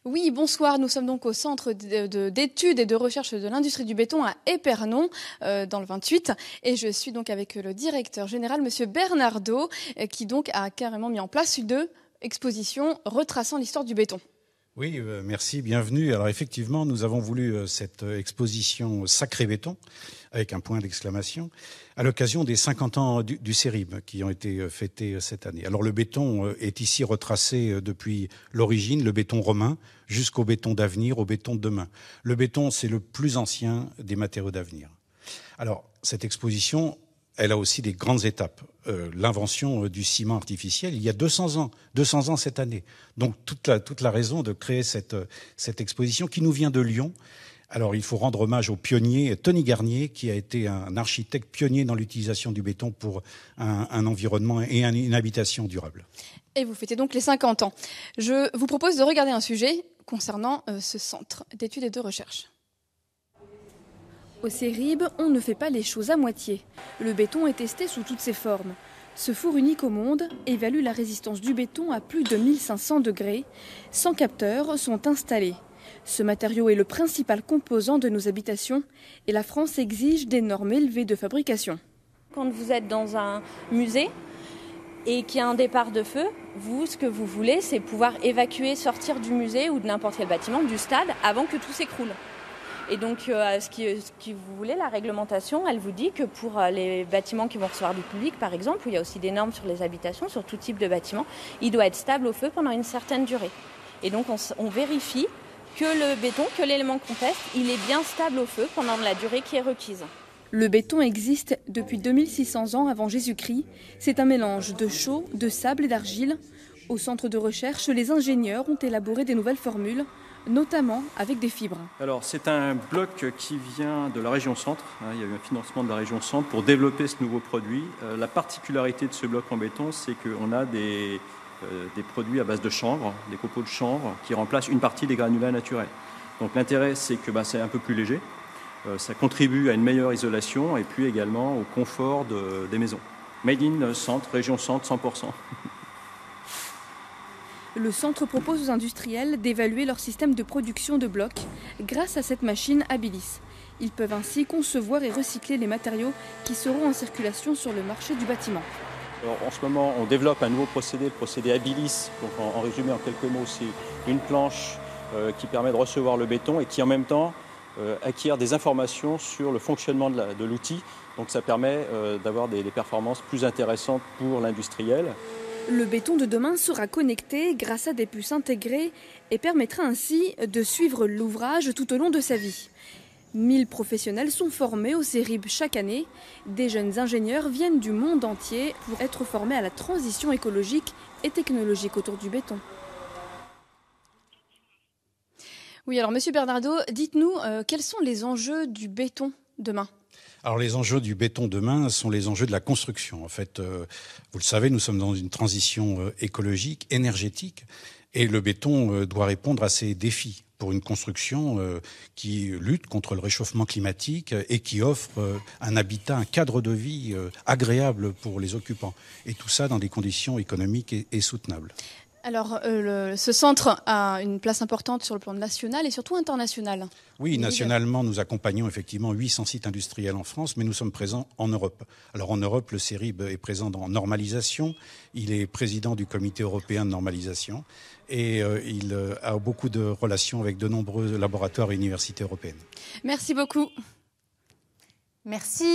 Oui, bonsoir. Nous sommes donc au centre d'études et de recherche de l'industrie du béton à Épernon, dans le 28. Et je suis donc avec le directeur général, Monsieur Bernardo, qui donc a carrément mis en place une exposition retraçant l'histoire du béton. Oui, merci, bienvenue. Alors effectivement, nous avons voulu cette exposition Sacré Béton, avec un point d'exclamation, à l'occasion des 50 ans du CERIB qui ont été fêtés cette année. Alors le béton est ici retracé depuis l'origine, le béton romain, jusqu'au béton d'avenir, au béton de demain. Le béton, c'est le plus ancien des matériaux d'avenir. Alors cette exposition, elle a aussi des grandes étapes. L'invention du ciment artificiel, il y a 200 ans cette année. Donc toute la raison de créer cette exposition qui nous vient de Lyon. Alors il faut rendre hommage au pionnier Tony Garnier, qui a été un architecte pionnier dans l'utilisation du béton pour un environnement et une habitation durable. Et vous fêtez donc les 50 ans. Je vous propose de regarder un sujet concernant ce centre d'études et de recherche. Au CERIB, on ne fait pas les choses à moitié. Le béton est testé sous toutes ses formes. Ce four unique au monde évalue la résistance du béton à plus de 1500 degrés. 100 capteurs sont installés. Ce matériau est le principal composant de nos habitations et la France exige des normes élevées de fabrication. Quand vous êtes dans un musée et qu'il y a un départ de feu, vous, ce que vous voulez, c'est pouvoir évacuer, sortir du musée ou de n'importe quel bâtiment, du stade, avant que tout s'écroule. Et donc, ce qui vous voulez, la réglementation, elle vous dit que pour les bâtiments qui vont recevoir du public, par exemple, où il y a aussi des normes sur les habitations, sur tout type de bâtiment, il doit être stable au feu pendant une certaine durée. Et donc, on vérifie que le béton, que l'élément qu'on teste, il est bien stable au feu pendant la durée qui est requise. Le béton existe depuis 2600 ans avant Jésus-Christ. C'est un mélange de chaux, de sable et d'argile. Au centre de recherche, les ingénieurs ont élaboré des nouvelles formules, notamment avec des fibres. Alors c'est un bloc qui vient de la région Centre. Il y a eu un financement de la région Centre pour développer ce nouveau produit. La particularité de ce bloc en béton, c'est qu'on a des produits à base de chanvre, des copeaux de chanvre qui remplacent une partie des granulats naturels. Donc l'intérêt, c'est que c'est un peu plus léger. Ça contribue à une meilleure isolation et puis également au confort des maisons. Made in Centre, région Centre, 100%. Le centre propose aux industriels d'évaluer leur système de production de blocs grâce à cette machine Abilis. Ils peuvent ainsi concevoir et recycler les matériaux qui seront en circulation sur le marché du bâtiment. Alors, en ce moment, on développe un nouveau procédé, le procédé Abilis. Donc, en résumé, en quelques mots, c'est une planche qui permet de recevoir le béton et qui, en même temps, acquiert des informations sur le fonctionnement de l'outil. Donc, ça permet d'avoir des performances plus intéressantes pour l'industriel. Le béton de demain sera connecté grâce à des puces intégrées et permettra ainsi de suivre l'ouvrage tout au long de sa vie. 1000 professionnels sont formés au CERIB chaque année. Des jeunes ingénieurs viennent du monde entier pour être formés à la transition écologique et technologique autour du béton. Oui, alors Monsieur Bernardo, dites-nous quels sont les enjeux du béton demain ? Alors les enjeux du béton demain sont les enjeux de la construction. En fait, vous le savez, nous sommes dans une transition écologique, énergétique, et le béton doit répondre à ces défis pour une construction qui lutte contre le réchauffement climatique et qui offre un habitat, un cadre de vie agréable pour les occupants. Et tout ça dans des conditions économiques et soutenables. Alors, ce centre a une place importante sur le plan national et surtout international. Oui, nationalement, nous accompagnons effectivement 800 sites industriels en France, mais nous sommes présents en Europe. Alors en Europe, le CERIB est présent en normalisation, il est président du comité européen de normalisation et il a beaucoup de relations avec de nombreux laboratoires et universités européennes. Merci beaucoup. Merci.